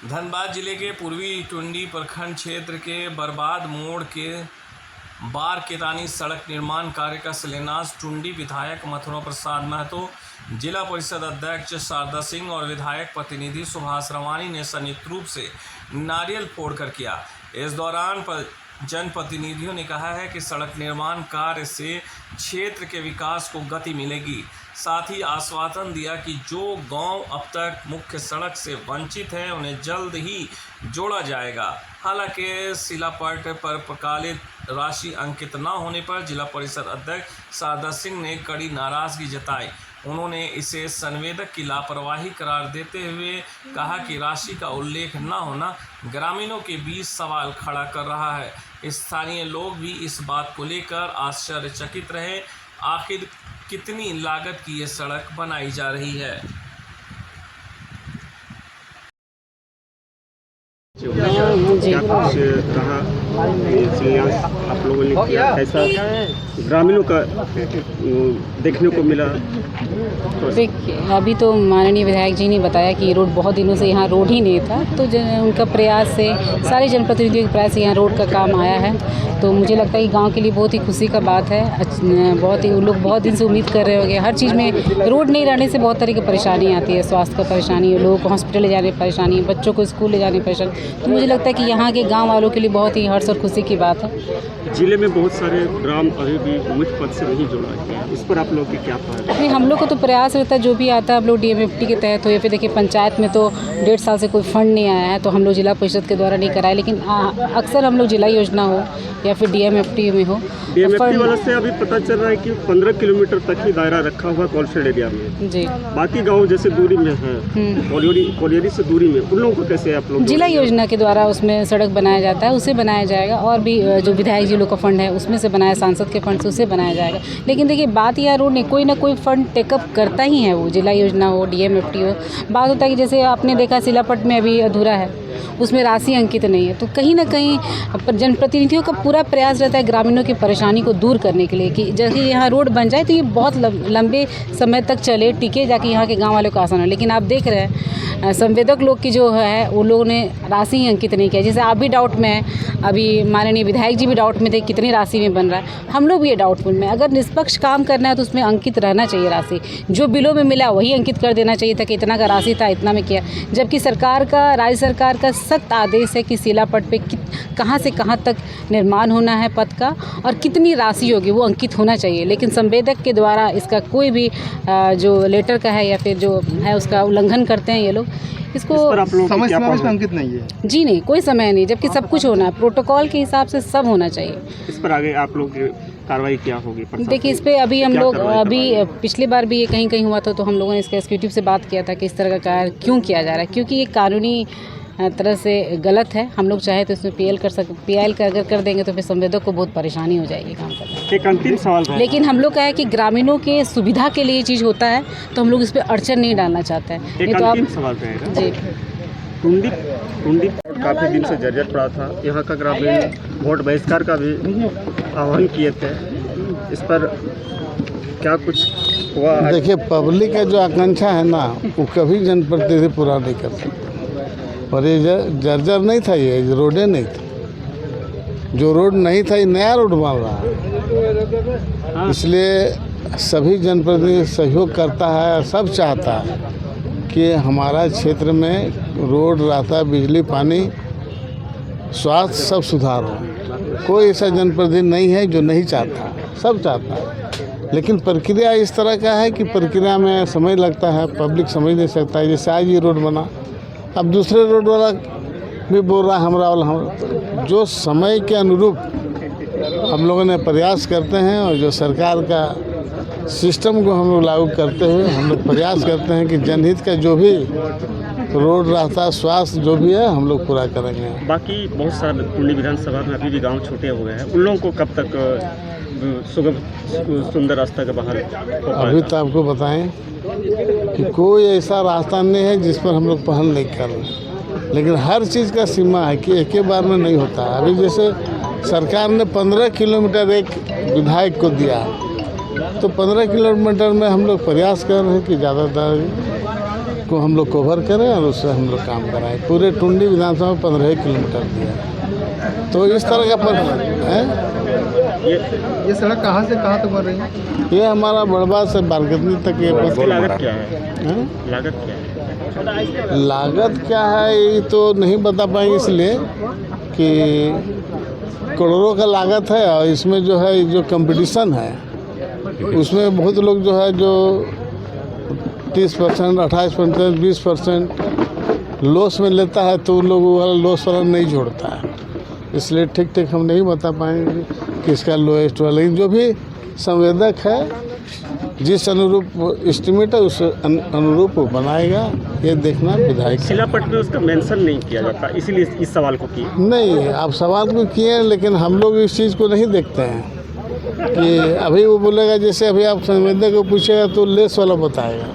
धनबाद जिले के पूर्वी टुंडी प्रखंड क्षेत्र के बर्बाद मोड़ के बार केतानी सड़क निर्माण कार्य का शिलान्यास टुंडी विधायक मथुरा प्रसाद महतो, जिला परिषद अध्यक्ष शारदा सिंह और विधायक प्रतिनिधि सुभाष रवानी ने संयुक्त रूप से नारियल फोड़कर किया। इस दौरान जनप्रतिनिधियों ने कहा है कि सड़क निर्माण कार्य से क्षेत्र के विकास को गति मिलेगी। साथ ही आश्वासन दिया कि जो गांव अब तक मुख्य सड़क से वंचित हैं उन्हें जल्द ही जोड़ा जाएगा। हालांकि शिलापट पर प्रकालित राशि अंकित न होने पर जिला परिषद अध्यक्ष शारदा सिंह ने कड़ी नाराजगी जताई। उन्होंने इसे संवेदक की लापरवाही करार देते हुए कहा कि राशि का उल्लेख न होना ग्रामीणों के बीच सवाल खड़ा कर रहा है। स्थानीय लोग भी इस बात को लेकर आश्चर्यचकित रहे। आखिर कितनी लागत की ये सड़क बनाई जा रही है। क्या कुछ कहा शिलान्यास आप लोगों ने किया, ऐसा ग्रामीणों का देखने को मिला? देखिए, अभी तो माननीय विधायक जी ने बताया कि रोड बहुत दिनों से यहाँ रोड ही नहीं था, तो उनका प्रयास से सारे जनप्रतिनिधियों के प्रयास से यहाँ रोड का काम आया है। तो मुझे लगता है कि गांव के लिए बहुत ही खुशी का बात है। बहुत ही लोग बहुत दिन से उम्मीद कर रहे होंगे। हर चीज़ में रोड नहीं रहने से बहुत तरह की परेशानी आती है। स्वास्थ्य का परेशानी है, लोगों को हॉस्पिटल ले जाने की परेशानी है, बच्चों को स्कूल ले जाने की परेशानी। तो मुझे लगता है कि यहाँ के गाँव वालों के लिए बहुत ही हर्ष और खुशी की बात है। जिले में बहुत सारे ग्राम अभी भी मुख्य पद से नहीं जोड़ा गया, इस पर आप लोग की क्या पहल है? नहीं, हम लोग को तो प्रयास रहता है, जो भी आता है हम लोग DMFT के तहत हो या फिर देखिए पंचायत में तो 1.5 साल से कोई फंड नहीं आया है, तो हम लोग जिला परिषद के द्वारा नहीं कराए। लेकिन अक्सर हम लोग जिला योजना हो या फिर DMFT में हो। DMFT वाला से अभी पता चल रहा है कि 15 किलोमीटर तक ही दायरा रखा हुआ कॉलफील्ड एरिया में जी। बाकी गाँव जैसे दूरी में है, कोलियरी से दूरी में, उन लोगों को कैसे आप लोग? जिला योजना के द्वारा उसमें सड़क बनाया जाता है, उसे बनाया जाएगा। और भी जो विधायक जी लोग का फंड है उसमें से बनाया, सांसद के फंड से उसे बनाया जाएगा। लेकिन देखिए बात यह रोड नहीं, कोई ना कोई फंड टेकअप करता ही है, वो जिला योजना हो DMFT हो। बात होता है कि जैसे आपने देखा शिलापट में अभी अधूरा है, उसमें राशि अंकित नहीं है। तो कहीं ना कहीं जनप्रतिनिधियों का पूरा प्रयास रहता है ग्रामीणों की परेशानी को दूर करने के लिए कि जैसे यहाँ रोड बन जाए तो ये बहुत लंबे समय तक चले टिके, जाके यहाँ के गांव वालों को आसान हो। लेकिन आप देख रहे हैं संवेदक लोग की जो है वो लोगों ने राशि ही अंकित नहीं किया। जैसे आप भी डाउट में हैं, अभी माननीय विधायक जी भी डाउट में थे कितनी राशि में बन रहा है, हम लोग भी ये डाउटफुल में। अगर निष्पक्ष काम करना है तो उसमें अंकित रहना चाहिए राशि। जो बिलों में मिला वही अंकित कर देना चाहिए था कि इतना का राशि था, इतना में किया। जबकि सरकार का, राज्य सरकार का सख्त आदेश है कि शिलापट पे कहाँ से कहाँ तक निर्माण होना है पथ का और कितनी राशि होगी वो अंकित होना चाहिए। लेकिन संवेदक के द्वारा इसका कोई भी जो लेटर का है या फिर जो है उसका उल्लंघन करते हैं ये लोग। इसको समय सीमा में अंकित नहीं है जी, नहीं कोई समय नहीं, जबकि सब कुछ होना है प्रोटोकॉल के हिसाब से, सब होना चाहिए। इस पर आगे आप लोग कार्रवाई क्या होगी? देखिए इस पे अभी हम लोग पिछली बार भी ये कहीं कहीं हुआ था, तो हम लोगों ने इसका एग्जीक्यूटिव से बात किया था कि इस तरह का कार्य क्यों किया जा रहा है, क्योंकि ये कानूनी तरह से गलत है। हम लोग चाहे तो इसमें PL का अगर कर देंगे तो फिर संवेदक को बहुत परेशानी हो जाएगी काम करने। एक अंतिम सवाल है, लेकिन हम लोग का है कि ग्रामीणों के सुविधा के लिए चीज़ होता है तो हम लोग इस पर अड़चन नहीं डालना चाहते हैं। एक अंतिम सवाल रहेगा जी। टुंडी काफ़ी दिन से जर्जर पड़ा था, यहाँ का ग्रामीण वोट बहिष्कार का भी आह्वान किए थे, इस पर क्या कुछ हुआ? देखिए पब्लिक का जो आकांक्षा है ना वो कभी जनप्रतिनिधि पूरा नहीं कर सकते। और ये जर्जर नहीं था, ये रोडें नहीं थी। जो रोड नहीं था ये नया रोड बन रहा है, इसलिए सभी जनप्रतिनिधि सहयोग करता है, सब चाहता है कि हमारा क्षेत्र में रोड, रास्ता, बिजली, पानी, स्वास्थ्य सब सुधार हो। कोई ऐसा जनप्रतिनिधि नहीं है जो नहीं चाहता, सब चाहता है। लेकिन प्रक्रिया इस तरह का है कि प्रक्रिया में समय लगता है, पब्लिक समझ नहीं सकता है। जैसे आज ये रोड बना, अब दूसरे रोड वाला भी बोल रहा है हमरा वाला। जो समय के अनुरूप हम लोगों ने प्रयास करते हैं और जो सरकार का सिस्टम को हम लोग लागू करते हुए हम लोग प्रयास करते हैं कि जनहित का जो भी रोड, रास्ता, स्वास्थ्य जो भी है हम लोग पूरा करेंगे। बाकी बहुत सारे टुंडी विधानसभा में अभी भी गाँव छोटे हुए हैं, उन लोगों को कब तक सुगम सुंदर रास्ता का बहाल? अभी तो आपको बताएं कि कोई ऐसा रास्ता नहीं है जिस पर हम लोग पहल नहीं कर रहे, लेकिन हर चीज़ का सीमा है कि एक ही बार में नहीं होता। अभी जैसे सरकार ने 15 किलोमीटर एक विधायक को दिया, तो 15 किलोमीटर में हम लोग प्रयास कर रहे हैं कि ज़्यादातर को हम लोग कवर करें और उससे हम लोग काम कराएं। पूरे टुंडी विधानसभा में 15 किलोमीटर दिया, तो इस तरह का है। ये सड़क कहाँ से कहाँ तक बन रही है? ये हमारा बड़बा से बारगतनी तक ये इसकी लागत क्या है? लागत क्या है? लागत क्या है ये तो नहीं बता पाएंगे, इसलिए कि करोड़ों का लागत है। और इसमें जो है जो कंपटीशन है उसमें बहुत लोग जो है जो 30%, 28%, 20% लॉस में लेता है, तो उन लोगों वाला लॉस वाला नहीं जोड़ता है। इसलिए ठीक ठीक हम नहीं बता पाएंगे किसका लोएस्ट वाला, लेकिन जो भी संवेदक है जिस अनुरूप एस्टिमेट है उस अनुरूप वो बनाएगा। ये देखना विधायक शिलापट में उसका मेंशन नहीं किया जाता, इसीलिए इस सवाल को किया। नहीं, आप सवाल को किए, लेकिन हम लोग इस चीज़ को नहीं देखते हैं कि अभी वो बोलेगा, जैसे अभी आप संवेदक को पूछेगा तो लेस वाला बताएगा,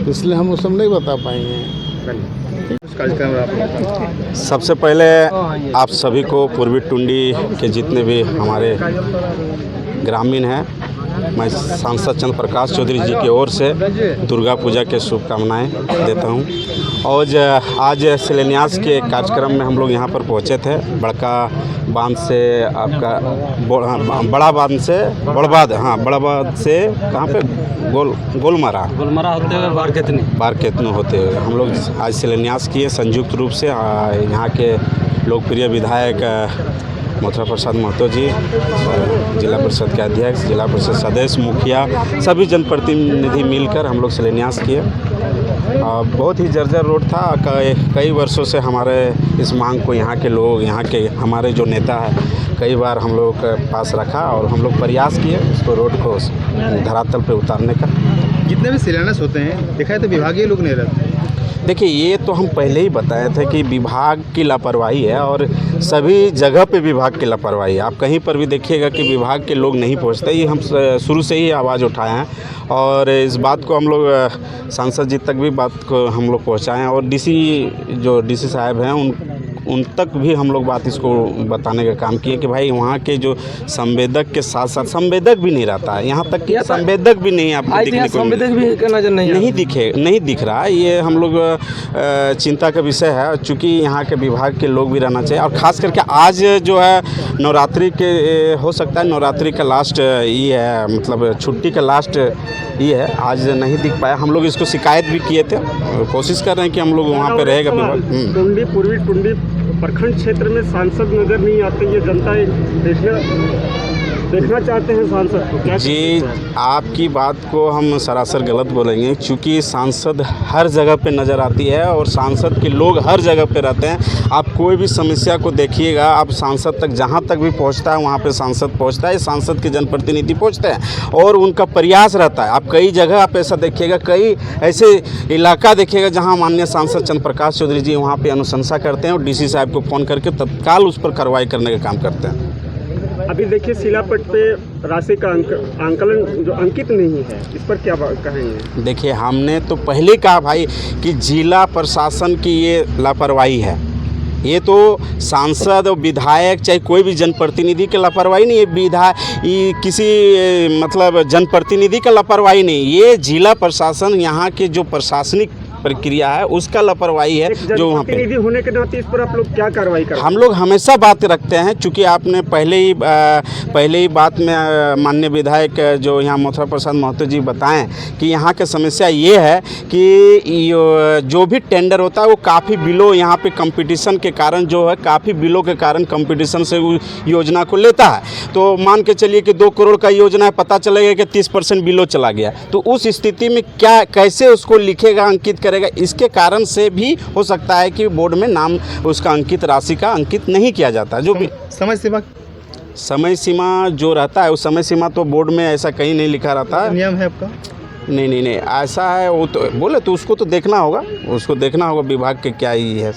इसलिए हम वो सब नहीं बता पाएंगे। सबसे पहले आप सभी को पूर्वी टुंडी के जितने भी हमारे ग्रामीण हैं, मैं सांसद चंद्र प्रकाश चौधरी जी की ओर से दुर्गा पूजा के शुभकामनाएं देता हूं। और आज शिलान्यास के कार्यक्रम में हम लोग यहां पर पहुंचे थे। बड़का बांध से आपका बड़ा बांध से बड़ा बांध से कहाँ पे गोलमरा होते हुए बारकेतनु होते हुए हम लोग आज शिलान्यास किए संयुक्त रूप से। यहाँ के लोकप्रिय विधायक मथुरा प्रसाद महतो जी, जिला परिषद के अध्यक्ष, जिला परिषद सदस्य, मुखिया, सभी जनप्रतिनिधि मिलकर हम लोग शिलान्यास किए। बहुत ही जर्जर रोड था। कई वर्षों से हमारे इस मांग को यहाँ के लोग, यहाँ के हमारे जो नेता है, कई बार हम लोग के पास रखा और हम लोग प्रयास किए इसको रोड को धरातल पे उतारने का। जितने भी शिलान्यास होते हैं देखा है तो विभागीय लोग नहीं रहते। देखिए, ये तो हम पहले ही बताए थे कि विभाग की लापरवाही है और सभी जगह पे विभाग की लापरवाही है। आप कहीं पर भी देखिएगा कि विभाग के लोग नहीं पहुंचते। ये हम शुरू से ही आवाज़ उठाए हैं और इस बात को हम लोग सांसद जी तक भी बात को हम लोग पहुँचाएँ हैं और डीसी साहब हैं उन तक भी हम लोग बात इसको बताने का काम किए कि भाई वहाँ के जो संवेदक के साथ साथ संवेदक भी नहीं रहता है। यहाँ तक कि संवेदक भी नहीं आपको दिखने को नहीं दिख रहा है। ये हम लोग चिंता का विषय है, चूँकि यहाँ के विभाग के लोग भी रहना चाहिए। और ख़ास करके आज जो है नवरात्रि के हो सकता है नवरात्रि का लास्ट ये है, मतलब छुट्टी का लास्ट ये है, आज नहीं दिख पाया। हम लोग इसको शिकायत भी किए थे, कोशिश कर रहे हैं कि हम लोग वहाँ पे रहेगा विभाग। पूर्वी टुंडी प्रखंड क्षेत्र में सांसद नजर नहीं आते, ये जनता देखना चाहते हैं सांसद को। क्या जी, आपकी बात को हम सरासर गलत बोलेंगे, क्योंकि सांसद हर जगह पे नज़र आती है और सांसद के लोग हर जगह पे रहते हैं। आप कोई भी समस्या को देखिएगा, आप सांसद तक जहाँ तक भी पहुँचता है वहाँ पे सांसद पहुँचता है, सांसद के जनप्रतिनिधि पहुँचते हैं और उनका प्रयास रहता है। आप कई जगह आप ऐसा देखिएगा, कई ऐसे इलाका देखिएगा जहाँ माननीय सांसद चंद्र प्रकाश चौधरी जी वहाँ पर अनुशंसा करते हैं और DC साहब को फ़ोन करके तत्काल उस पर कार्रवाई करने का काम करते हैं। अभी देखिए शिलापट पे राशि का आंकलन जो अंकित नहीं है, इस पर क्या कहेंगे? देखिए, हमने तो पहले कहा भाई कि जिला प्रशासन की ये लापरवाही है। ये तो सांसद और विधायक चाहे कोई भी जनप्रतिनिधि की लापरवाही नहीं है, ये किसी मतलब जनप्रतिनिधि का लापरवाही नहीं, ये जिला प्रशासन यहाँ के जो प्रशासनिक प्रक्रिया है उसका लापरवाही है। जो वहाँ पे होने के नाते इस पर आप लोग क्या कार्रवाई करें? हम लोग हमेशा बात रखते हैं, चूँकि आपने पहले ही बात में माननीय विधायक जो यहाँ मथुरा प्रसाद महतो जी बताएं कि यहाँ की समस्या ये है कि जो भी टेंडर होता है वो काफ़ी बिलो, यहाँ पे कंपटीशन के कारण जो है काफ़ी बिलो के कारण कंपटीशन से योजना को लेता है। तो मान के चलिए कि 2 करोड़ का योजना है, पता चलेगा कि 30% बिलो चला गया, तो उस स्थिति में क्या कैसे उसको लिखेगा, अंकित करेगा? इसके कारण से भी हो सकता है कि बोर्ड में नाम उसका अंकित राशि का अंकित नहीं किया जाता। जो भी समय सीमा जो रहता है, उस समय सीमा तो बोर्ड में ऐसा कहीं नहीं लिखा रहता है। नियम है आपका? नहीं ऐसा है, वो तो बोले तो उसको तो देखना होगा, विभाग के क्या ही है।